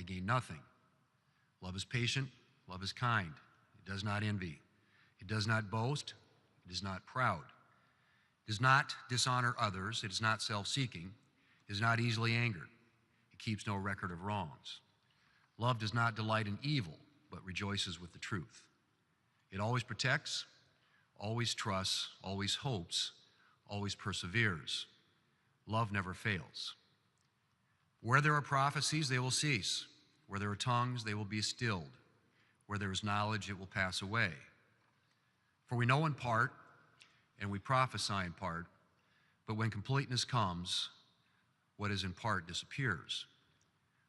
gain nothing. Love is patient, love is kind. It does not envy. It does not boast. It is not proud. It does not dishonor others. It is not self-seeking. It is not easily angered. It keeps no record of wrongs. Love does not delight in evil, but rejoices with the truth. It always protects, always trusts, always hopes, always perseveres. Love never fails. Where there are prophecies, they will cease. Where there are tongues, they will be stilled. Where there is knowledge, it will pass away. For we know in part, and we prophesy in part, but when completeness comes, what is in part disappears.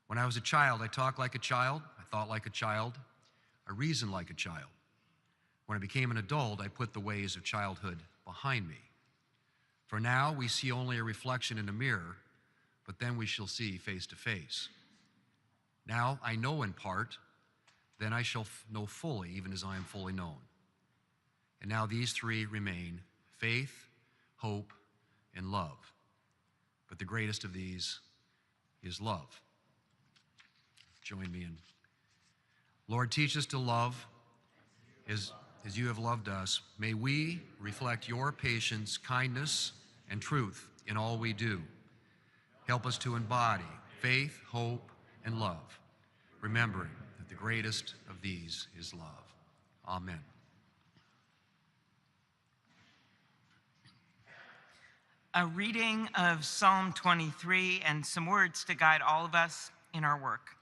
When I was a child, I talked like a child, I thought like a child, I reasoned like a child. When I became an adult, I put the ways of childhood behind me. For now, we see only a reflection in a mirror, but then we shall see face to face. Now I know in part, then I shall know fully, even as I am fully known. And now these three remain: faith, hope, and love. But the greatest of these is love. Join me in. Lord, teach us to love as you have loved us. May we reflect your patience, kindness, and truth in all we do. Help us to embody faith, hope, and love, remembering that the greatest of these is love. Amen. A reading of Psalm 23 and some words to guide all of us in our work.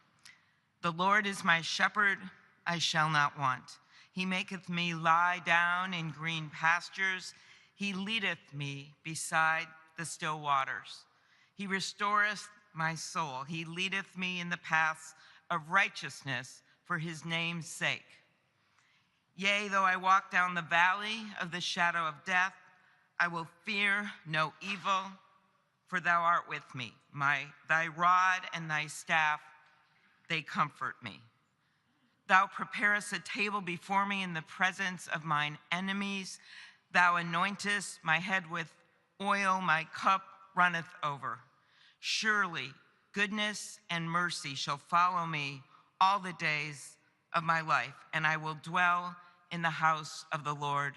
The Lord is my shepherd, I shall not want. He maketh me lie down in green pastures. He leadeth me beside the still waters. He restoreth my soul. He leadeth me in the paths of righteousness for his name's sake. Yea, though I walk down the valley of the shadow of death, I will fear no evil, for thou art with me. Thy rod and thy staff, they comfort me. Thou preparest a table before me in the presence of mine enemies. Thou anointest my head with oil, my cup runneth over. Surely goodness and mercy shall follow me all the days of my life, and I will dwell in the house of the Lord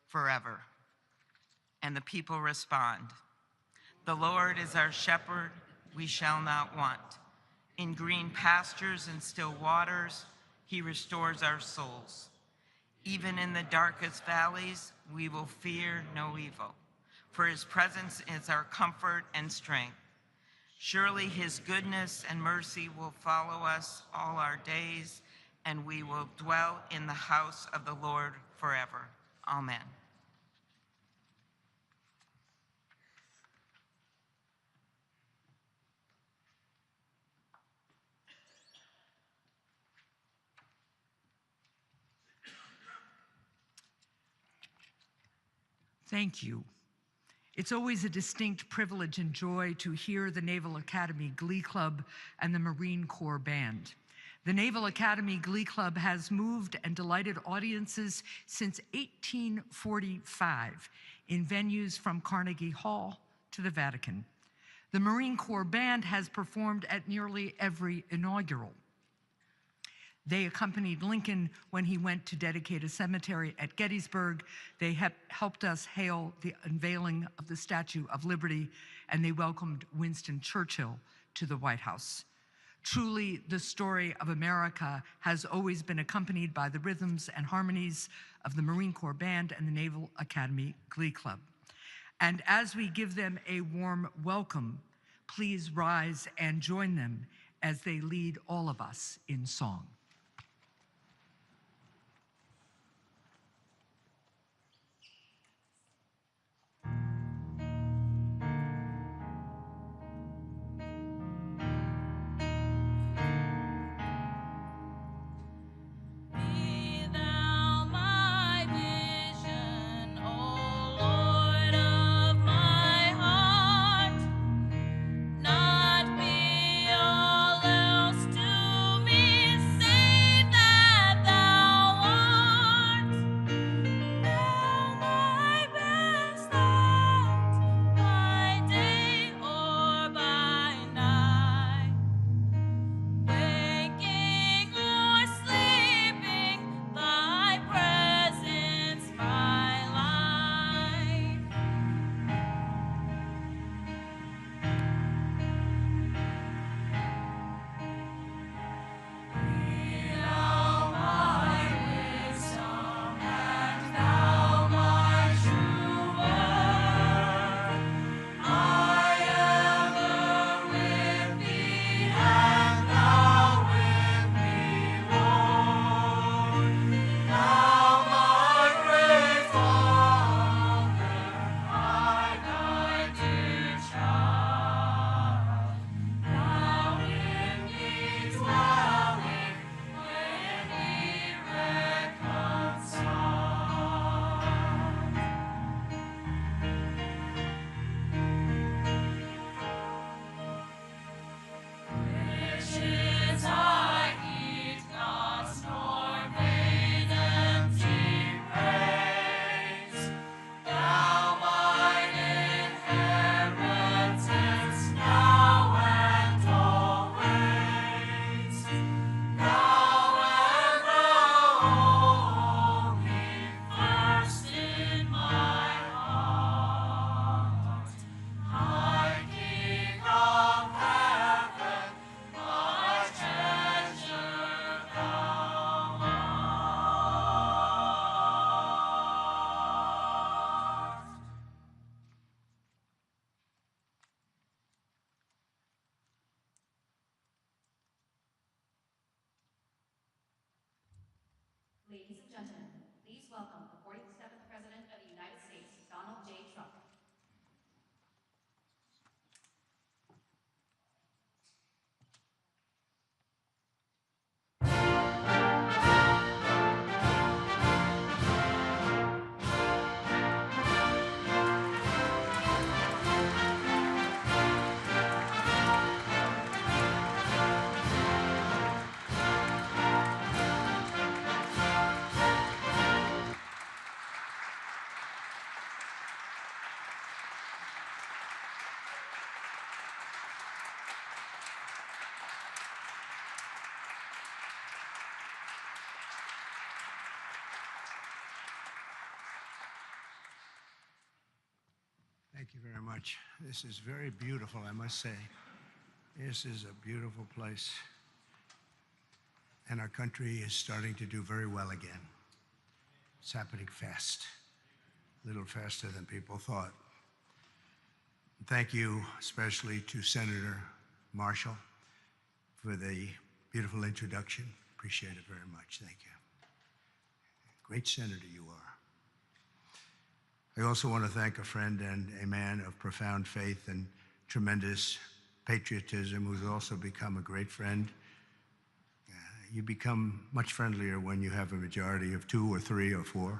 forever. And the people respond, the Lord is our shepherd, we shall not want. In green pastures and still waters, he restores our souls. Even in the darkest valleys, we will fear no evil, for his presence is our comfort and strength. Surely his goodness and mercy will follow us all our days, and we will dwell in the house of the Lord forever. Amen. Thank you. It's always a distinct privilege and joy to hear the Naval Academy Glee Club and the Marine Corps Band. The Naval Academy Glee Club has moved and delighted audiences since 1845 in venues from Carnegie Hall to the Vatican. The Marine Corps Band has performed at nearly every inaugural. They accompanied Lincoln when he went to dedicate a cemetery at Gettysburg. They helped us hail the unveiling of the Statue of Liberty, and they welcomed Winston Churchill to the White House. Truly, the story of America has always been accompanied by the rhythms and harmonies of the Marine Corps Band and the Naval Academy Glee Club. And as we give them a warm welcome, please rise and join them as they lead all of us in song. Not be all else to me. Ladies and gentlemen, please welcome the 47th President of the United States, Donald J. Trump. Thank you very much. This is very beautiful, I must say. This is a beautiful place. And our country is starting to do very well again. It's happening fast, a little faster than people thought. Thank you especially to Senator Marshall for the beautiful introduction. Appreciate it very much. Thank you. Great senator you are. I also want to thank a friend and a man of profound faith and tremendous patriotism who's also become a great friend. You become much friendlier when you have a majority of 2 or 3 or 4.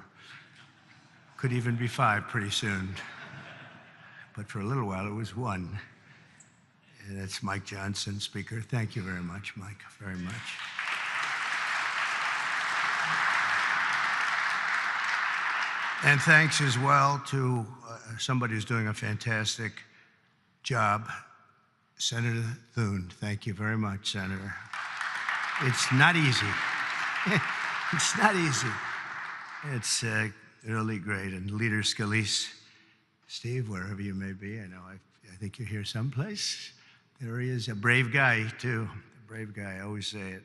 Could even be 5 pretty soon. But for a little while it was 1. And that's Mike Johnson, Speaker. Thank you very much, Mike, very much. And thanks as well to somebody who's doing a fantastic job, Senator Thune. Thank you very much, Senator. It's not easy. It's not easy. It's really great. And Leader Scalise, Steve, wherever you may be, I know I think you're here someplace. There he is, a brave guy, too. A brave guy, I always say it.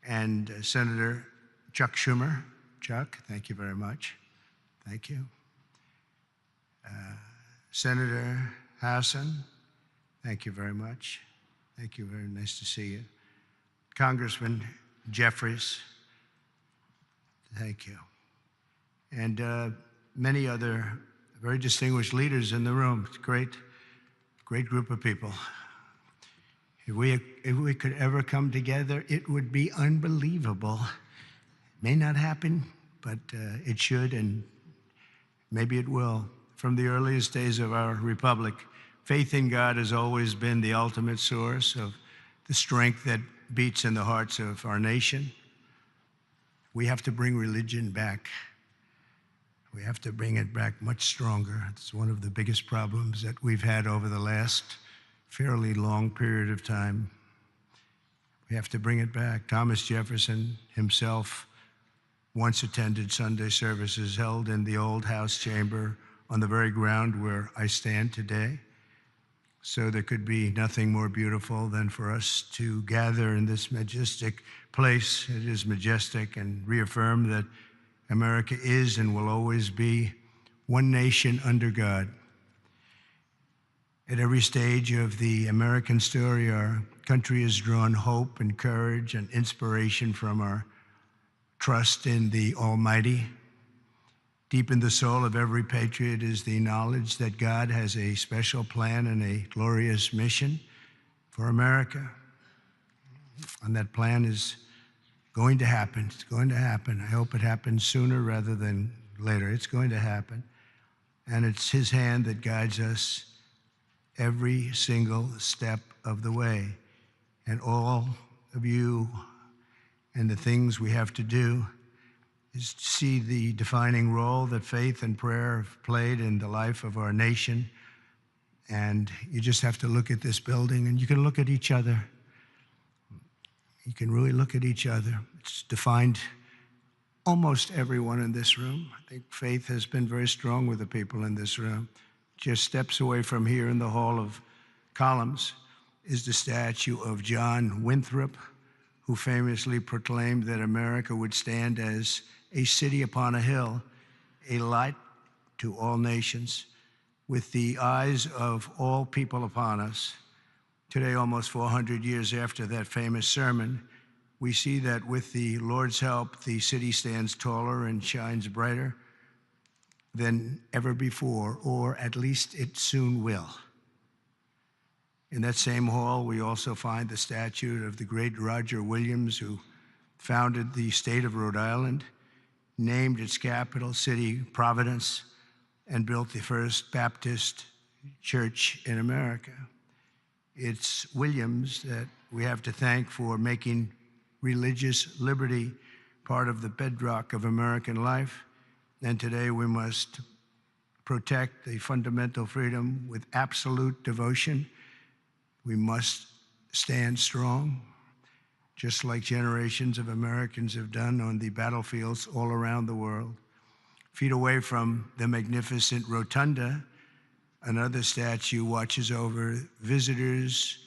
And Senator Chuck Schumer. Chuck, thank you very much. Thank you. Senator Hassan, thank you very much. Thank you, very nice to see you. Congressman Jeffries, thank you. And many other very distinguished leaders in the room. It's a great group of people. If we could ever come together, it would be unbelievable. It may not happen, but it should, and maybe it will. From the earliest days of our republic, faith in God has always been the ultimate source of the strength that beats in the hearts of our nation. We have to bring religion back. We have to bring it back much stronger. It's one of the biggest problems that we've had over the last fairly long period of time. We have to bring it back. Thomas Jefferson himself once attended Sunday services held in the old House chamber on the very ground where I stand today. So there could be nothing more beautiful than for us to gather in this majestic place. It is majestic, and reaffirm that America is and will always be one nation under God. At every stage of the American story, our country has drawn hope and courage and inspiration from our trust in the Almighty. Deep in the soul of every patriot is the knowledge that God has a special plan and a glorious mission for America. And that plan is going to happen. It's going to happen. I hope it happens sooner rather than later. It's going to happen. And it's His hand that guides us every single step of the way. And all of you and the things we have to do is to see the defining role that faith and prayer have played in the life of our nation. And you just have to look at this building, and you can look at each other. You can really look at each other. It's defined almost everyone in this room. I think faith has been very strong with the people in this room. Just steps away from here in the Hall of Columns is the statue of John Winthrop, who famously proclaimed that America would stand as a city upon a hill, a light to all nations, with the eyes of all people upon us. Today, almost 400 years after that famous sermon, we see that with the Lord's help, the city stands taller and shines brighter than ever before, or at least it soon will. In that same hall, we also find the statue of the great Roger Williams, who founded the state of Rhode Island, named its capital city Providence, and built the first Baptist church in America. It's Williams that we have to thank for making religious liberty part of the bedrock of American life. And today we must protect the fundamental freedom with absolute devotion. We must stand strong, just like generations of Americans have done on the battlefields all around the world. Feet away from the magnificent rotunda, another statue watches over visitors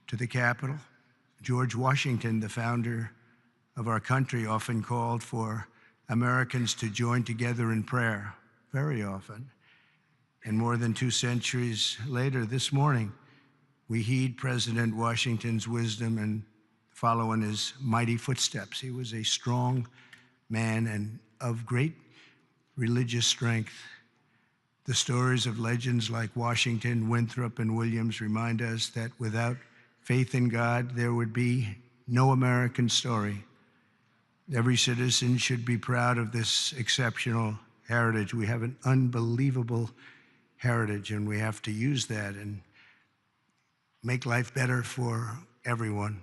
to the Capitol. George Washington, the founder of our country, often called for Americans to join together in prayer, very often. And more than 2 centuries later, this morning, we heed President Washington's wisdom and follow in his mighty footsteps. He was a strong man and of great religious strength. The stories of legends like Washington, Winthrop, and Williams remind us that without faith in God, there would be no American story. Every citizen should be proud of this exceptional heritage. We have an unbelievable heritage, and we have to use that and make life better for everyone.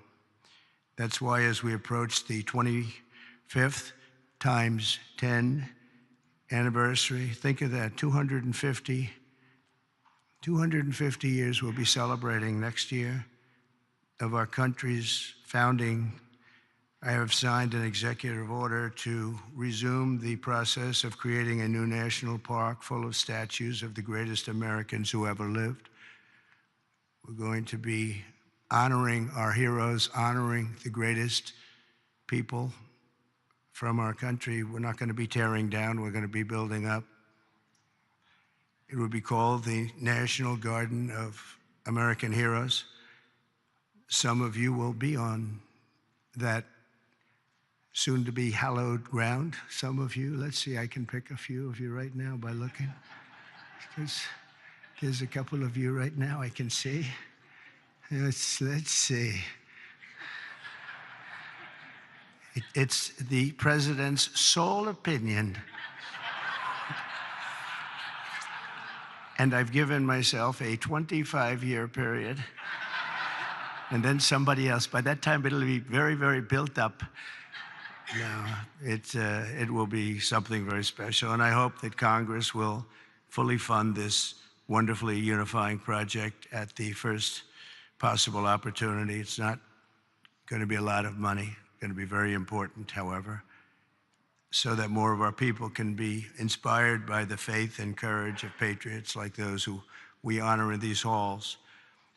That's why as we approach the 25th times 10 anniversary, think of that, 250 years we'll be celebrating next year of our country's founding. I have signed an executive order to resume the process of creating a new national park full of statues of the greatest Americans who ever lived. We're going to be honoring our heroes, honoring the greatest people from our country. We're not going to be tearing down, we're going to be building up. It would be called the National Garden of American Heroes. Some of you will be on that soon-to-be hallowed ground. Some of you, let's see, I can pick a few of you right now by looking. Because there's a couple of you right now I can see. Let's see. It's the president's sole opinion. And I've given myself a 25-year period. And then somebody else. By that time, it'll be very, very built up. No, it will be something very special. And I hope that Congress will fully fund this wonderfully unifying project at the first possible opportunity. It's not going to be a lot of money. It's going to be very important, however, so that more of our people can be inspired by the faith and courage of patriots like those who we honor in these halls.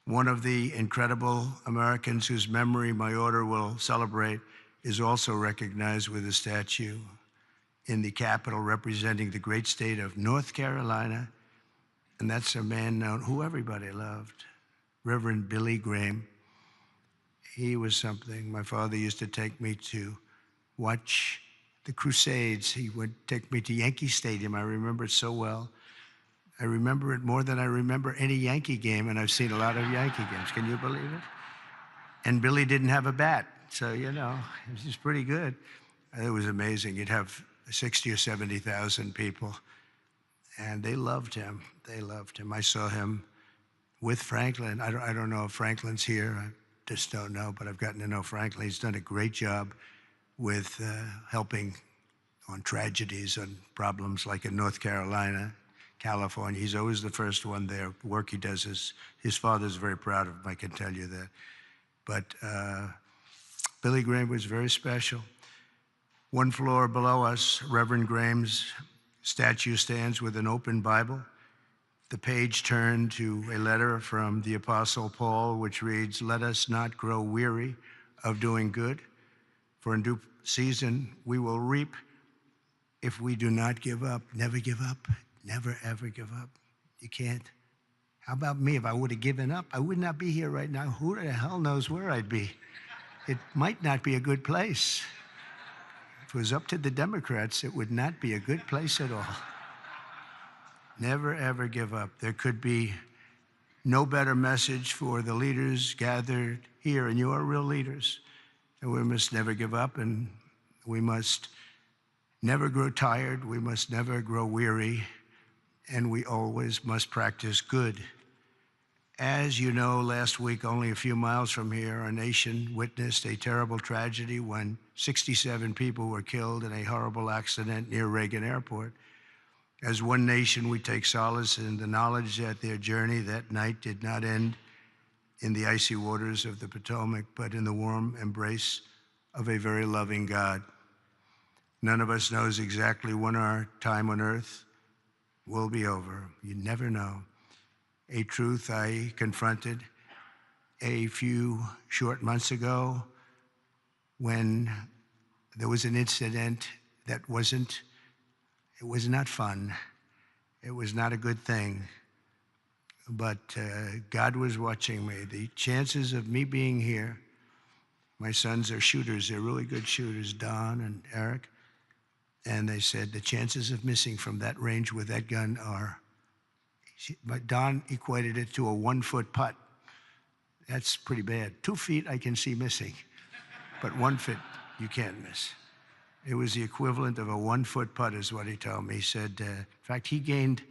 One of the incredible Americans whose memory my order will celebrate is also recognized with a statue in the Capitol representing the great state of North Carolina, and that's a man known who everybody loved, Reverend Billy Graham. He was something. My father used to take me to watch the Crusades. He would take me to Yankee Stadium. I remember it so well. I remember it more than I remember any Yankee game, and I've seen a lot of Yankee games. Can you believe it? And Billy didn't have a bat, so, you know, it was just pretty good. It was amazing. You'd have 60 or 70,000 people, and they loved him. They loved him. I saw him with Franklin. I don't know if Franklin's here. I just don't know, but I've gotten to know Franklin. He's done a great job with helping on tragedies and problems like in North Carolina, California. He's always the first one there. The work he does is, his father's very proud of him, I can tell you that. But Billy Graham was very special. One floor below us, Reverend Graham's statue stands with an open Bible. The page turned to a letter from the Apostle Paul, which reads, "Let us not grow weary of doing good, for in due season we will reap if we do not give up." Never give up. Never, ever give up. You can't. How about me? If I would have given up, I would not be here right now. Who the hell knows where I'd be? it might not be a good place. If it was up to the Democrats, it would not be a good place at all. Never, ever give up. There could be no better message for the leaders gathered here, and you are real leaders. And we must never give up, and we must never grow tired. We must never grow weary, and we always must practice good. As you know, last week, only a few miles from here, our nation witnessed a terrible tragedy when 67 people were killed in a horrible accident near Reagan Airport. As one nation, we take solace in the knowledge that their journey that night did not end in the icy waters of the Potomac, but in the warm embrace of a very loving God. None of us knows exactly when our time on earth will be over. You never know. A truth I confronted a few short months ago when there was an incident that it was not fun. It was not a good thing. But God was watching me. The chances of me being here, my sons are shooters. They're really good shooters, Don and Eric. And they said the chances of missing from that range with that gun are, but Don equated it to a 1-foot putt. That's pretty bad. 2 feet I can see missing, but 1 foot you can't miss. It was the equivalent of a 1-foot putt is what he told me. He said, in fact, he gained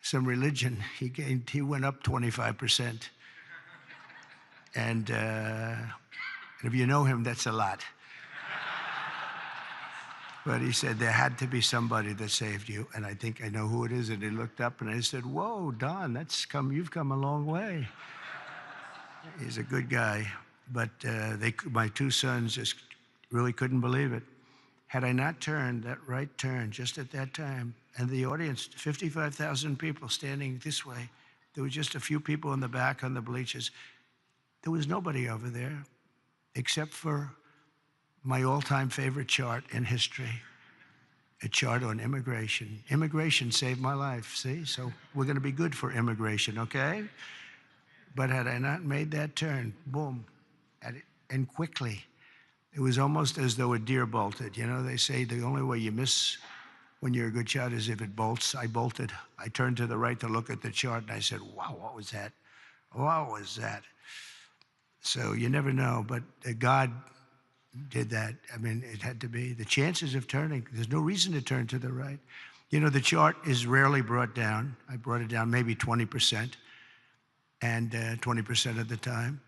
some religion. He went up 25%. And if you know him, that's a lot. But he said there had to be somebody that saved you, and I think I know who it is. And he looked up, and I said, "Whoa, Don, you've come a long way." He's a good guy, but my 2 sons just really couldn't believe it. Had I not turned that right turn just at that time, and the audience, 55,000 people standing this way, there were just a few people in the back on the bleachers. There was nobody over there except for my all-time favorite chart in history, a chart on immigration. Immigration saved my life, see? So we're going to be good for immigration, okay? But had I not made that turn, boom, and quickly, it was almost as though a deer bolted. You know, they say the only way you miss when you're a good shot is if it bolts. I bolted. I turned to the right to look at the chart, and I said, wow, what was that? What was that? So you never know, but God did that. I mean, it had to be. The chances of turning, there's no reason to turn to the right. You know, the chart is rarely brought down. I brought it down maybe 20%, and 20% of the time.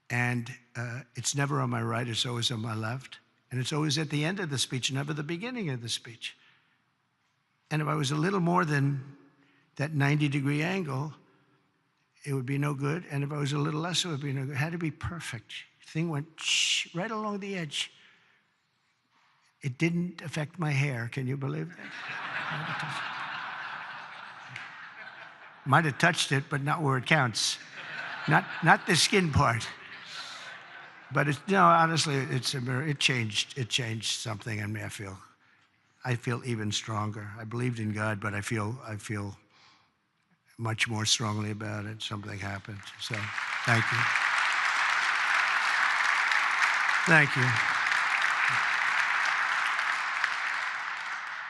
And it's never on my right, it's always on my left. And it's always at the end of the speech, never the beginning of the speech. And if I was a little more than that 90-degree angle, it would be no good. And if I was a little less, it would be no good. It had to be perfect. The thing went right along the edge. It didn't affect my hair. Can you believe that? Might have touched it, but not where it counts. Not the skin part. But honestly, it's a mirror. It changed something in me. I feel even stronger. I believed in God, but I feel much more strongly about it. Something happened. So, thank you. Thank you.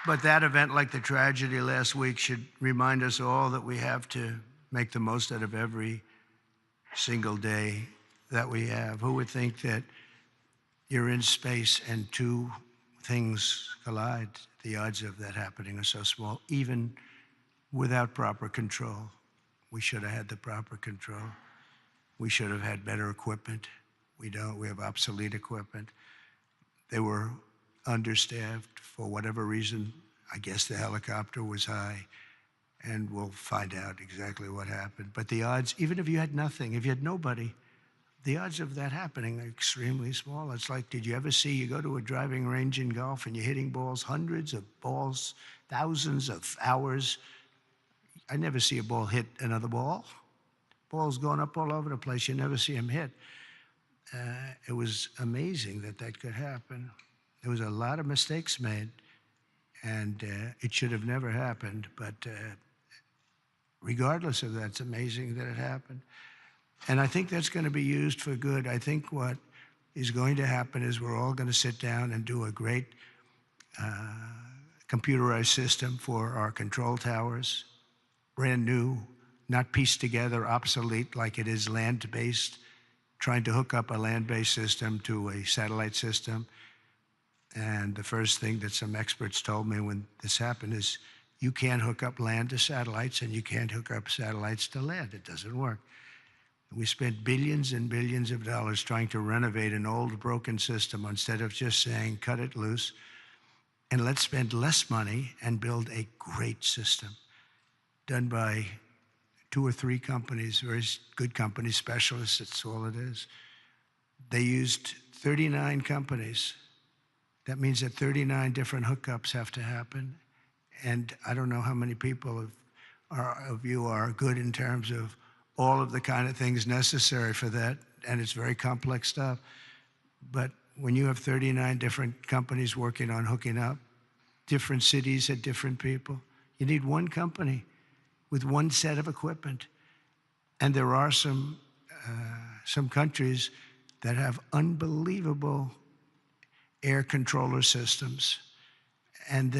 But that event, like the tragedy last week, should remind us all that we have to make the most out of every single day that we have. Who would think that you're in space and 2 things collide? The odds of that happening are so small, even without proper control. We should have had the proper control. We should have had better equipment. We don't. We have obsolete equipment. They were understaffed for whatever reason. I guess the helicopter was high, and we'll find out exactly what happened. But the odds, even if you had nothing, if you had nobody, the odds of that happening are extremely small. It's like, did you ever see, you go to a driving range in golf and you're hitting balls, hundreds of balls, thousands of hours. I never see a ball hit another ball. Balls going up all over the place. You never see them hit. It was amazing that could happen. There was a lot of mistakes made, and it should have never happened. But regardless of that, it's amazing that it happened. And I think that's going to be used for good. I think what is going to happen is we're all going to sit down and do a great computerized system for our control towers, brand new, not pieced together, obsolete like it is land-based, trying to hook up a land-based system to a satellite system. And the first thing that some experts told me when this happened is, you can't hook up land to satellites and you can't hook up satellites to land. It doesn't work. We spent billions and billions of dollars trying to renovate an old broken system instead of just saying, cut it loose and let's spend less money and build a great system done by 2 or 3 companies, very good companies, specialists, that's all it is. They used 39 companies. That means that 39 different hookups have to happen. And I don't know how many people of you are good in terms of all of the kind of things necessary for that, and it's very complex stuff. But when you have 39 different companies working on hooking up, different cities had different people, you need one company with one set of equipment. And there are some countries that have unbelievable air controller systems, and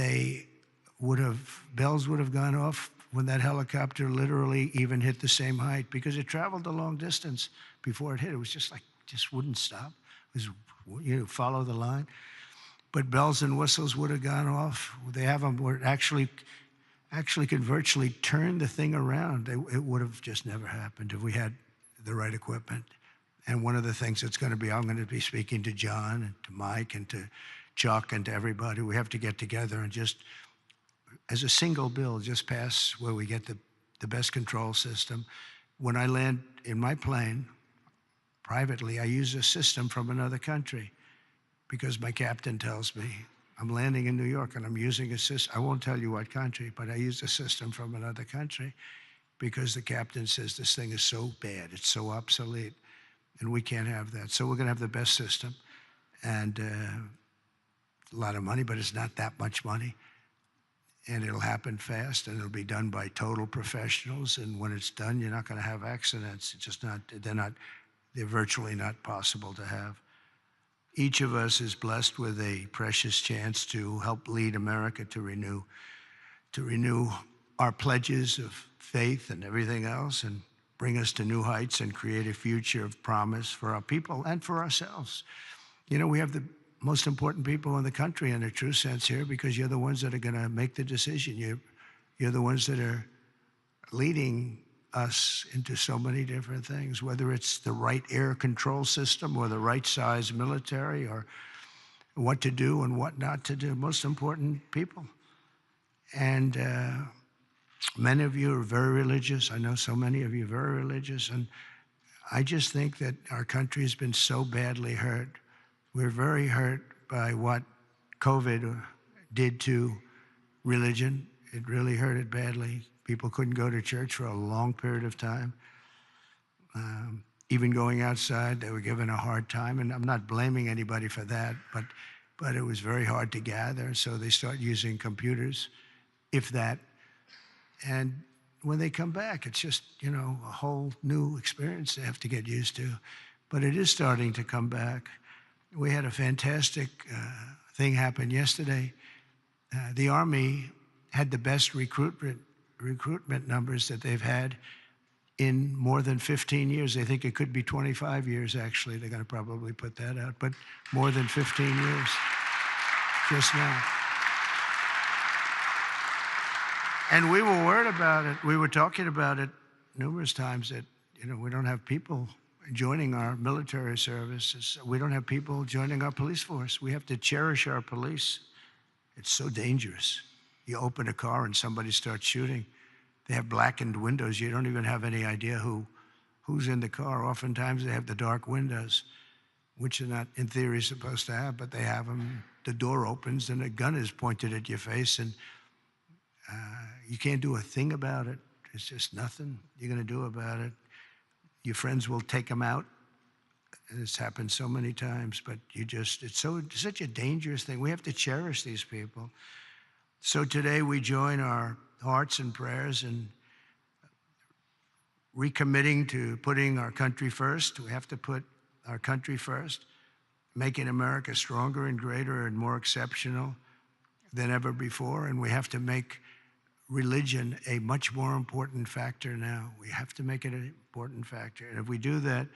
bells would have gone off when that helicopter literally even hit the same height, because it traveled a long distance before it hit. It was just wouldn't stop. It was, follow the line. But bells and whistles would have gone off. They have them where it actually could virtually turn the thing around. It would have just never happened if we had the right equipment. And one of the things that's going to be, I'm going to be speaking to John and to Mike and to Chuck and to everybody. We have to get together and just, as a single bill, just pass where we get the best control system. When I land in my plane, privately, I use a system from another country because my captain tells me, I'm landing in New York and I'm using a system. I won't tell you what country, but I use a system from another country because the captain says this thing is so bad, it's so obsolete, and we can't have that. So we're going to have the best system, and a lot of money, but it's not that much money. And it'll happen fast, and it'll be done by total professionals. And when it's done, you're not going to have accidents. It's just not, they're virtually not possible to have. Each of us is blessed with a precious chance to help lead America to renew our pledges of faith and everything else, and bring us to new heights and create a future of promise for our people and for ourselves. We have the most important people in the country in a true sense here, because you're the ones that are going to make the decision. You're the ones that are leading us into so many different things, whether it's the right air control system or the right size military, or what to do and what not to do. Most important people. And many of you are very religious. I know so many of you are very religious. And I just think that our country has been so badly hurt. We're very hurt by what COVID did to religion. It really hurt it badly. People couldn't go to church for a long period of time. Even going outside, they were given a hard time. And I'm not blaming anybody for that, but it was very hard to gather. So they start using computers, if that. And when they come back, it's just, a whole new experience they have to get used to. But it is starting to come back. We had a fantastic thing happen yesterday. The Army had the best recruitment numbers that they've had in more than 15 years. They think it could be 25 years, actually. They're going to probably put that out, but more than 15 years just now. And we were worried about it. We were talking about it numerous times that, we don't have people joining our military services. We don't have people joining our police force. We have to cherish our police. It's so dangerous. You open a car and somebody starts shooting. They have blackened windows. You don't even have any idea who's in the car. Oftentimes they have the dark windows, which they're not, in theory, supposed to have, but they have them. The door opens and a gun is pointed at your face, and you can't do a thing about it. It's just nothing you're going to do about it. Your friends will take them out. It's happened so many times, but it's such a dangerous thing. We have to cherish these people. So today we join our hearts and prayers and recommitting to putting our country first. We have to put our country first. making America stronger and greater and more exceptional than ever before, and we have to make religion a much more important factor now. We have to make it an important factor. And if we do that,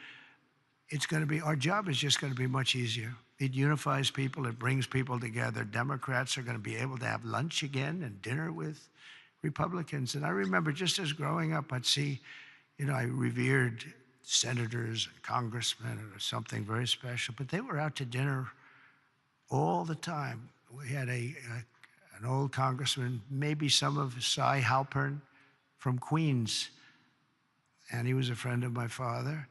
it's going to be, our job is just going to be much easier. It unifies people, it brings people together. Democrats are going to be able to have lunch again and dinner with Republicans. And I remember just as growing up, I'd see, I revered senators and congressmen or something very special, but they were out to dinner all the time. We had an old congressman, maybe some of Cy Halpern from Queens, and he was a friend of my father.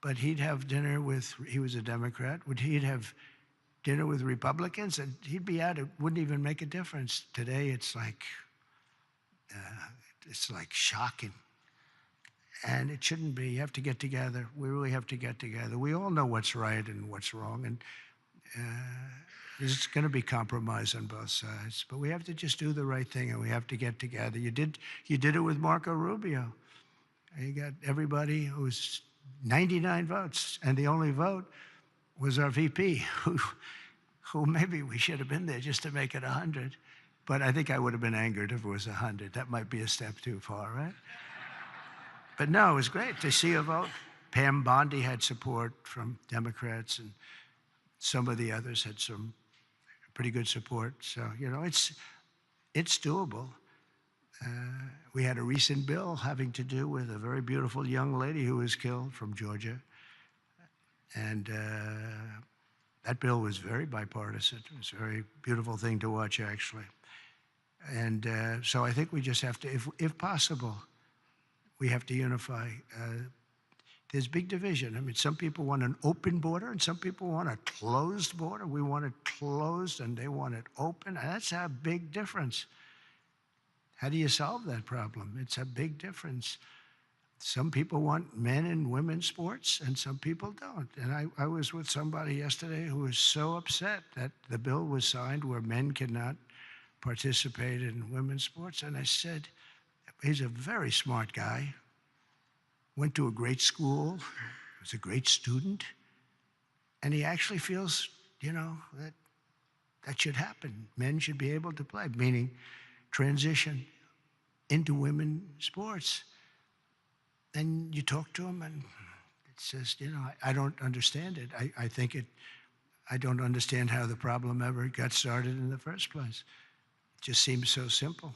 But he'd have dinner with, he was a Democrat, he'd have dinner with Republicans, and he'd be out, it wouldn't even make a difference. Today, it's like shocking. And it shouldn't be. You have to get together. We really have to get together. We all know what's right and what's wrong, and there's going to be compromise on both sides. But we have to just do the right thing, and we have to get together. You did it with Marco Rubio. You got everybody who was 99 votes, and the only vote was our VP, who maybe we should have been there just to make it 100. But I think I would have been angered if it was 100. That might be a step too far, right? But no, it was great to see a vote. Pam Bondi had support from Democrats, and some of the others had some pretty good support. So, it's doable. We had a recent bill having to do with a very beautiful young lady who was killed from Georgia. And that bill was very bipartisan. It was a very beautiful thing to watch, actually. And so I think we just have to, if possible, we have to unify. There's big division. I mean, some people want an open border and some people want a closed border. We want it closed and they want it open. And that's a big difference. How do you solve that problem? It's a big difference. Some people want men and women's sports and some people don't. And I was with somebody yesterday who was so upset that the bill was signed where men cannot participate in women's sports. And I said, he's a very smart guy, went to a great school, was a great student, and he actually feels, that should happen. Men should be able to play, meaning transition into women's sports. And you talk to him and it says, I don't understand it. I don't understand how the problem ever got started in the first place. It just seems so simple.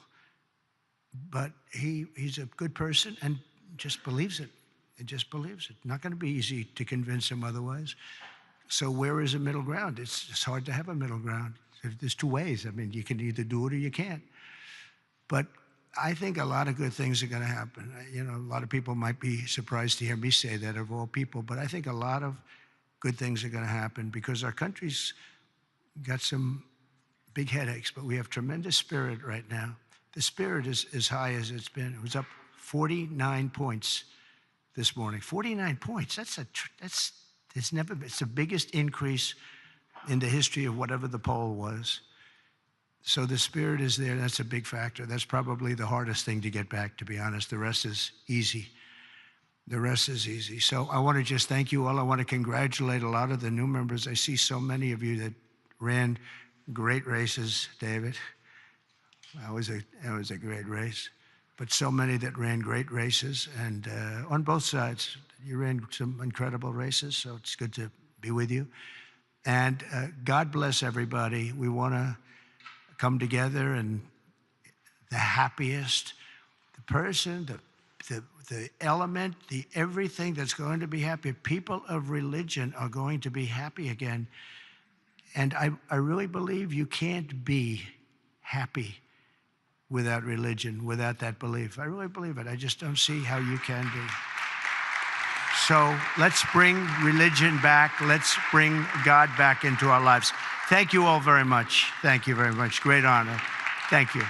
But he's a good person and just believes it. He just believes it. Not going to be easy to convince him otherwise. So where is a middle ground? It's hard to have a middle ground. There's two ways. I mean, you can either do it or you can't. But I think a lot of good things are going to happen. A lot of people might be surprised to hear me say that of all people, but I think a lot of good things are going to happen because our country's got some big headaches, but we have tremendous spirit right now. The spirit is as high as it's been. It was up 49 points this morning. 49 points. It's the biggest increase in the history of whatever the poll was. So the spirit is there. That's a big factor. That's probably the hardest thing to get back, to be honest. The rest is easy. The rest is easy. So I want to just thank you all. I want to congratulate a lot of the new members. I see so many of you that ran great races, David. That was a great race. But so many that ran great races. And on both sides, you ran some incredible races, so it's good to be with you. And God bless everybody. We want to come together, and the happiest, the person, the element, the everything that's going to be happy. People of religion are going to be happy again. And I really believe you can't be happy without religion, without that belief. I really believe it. I just don't see how you can be. So let's bring religion back. Let's bring God back into our lives. Thank you all very much. Thank you very much. Great honor. Thank you.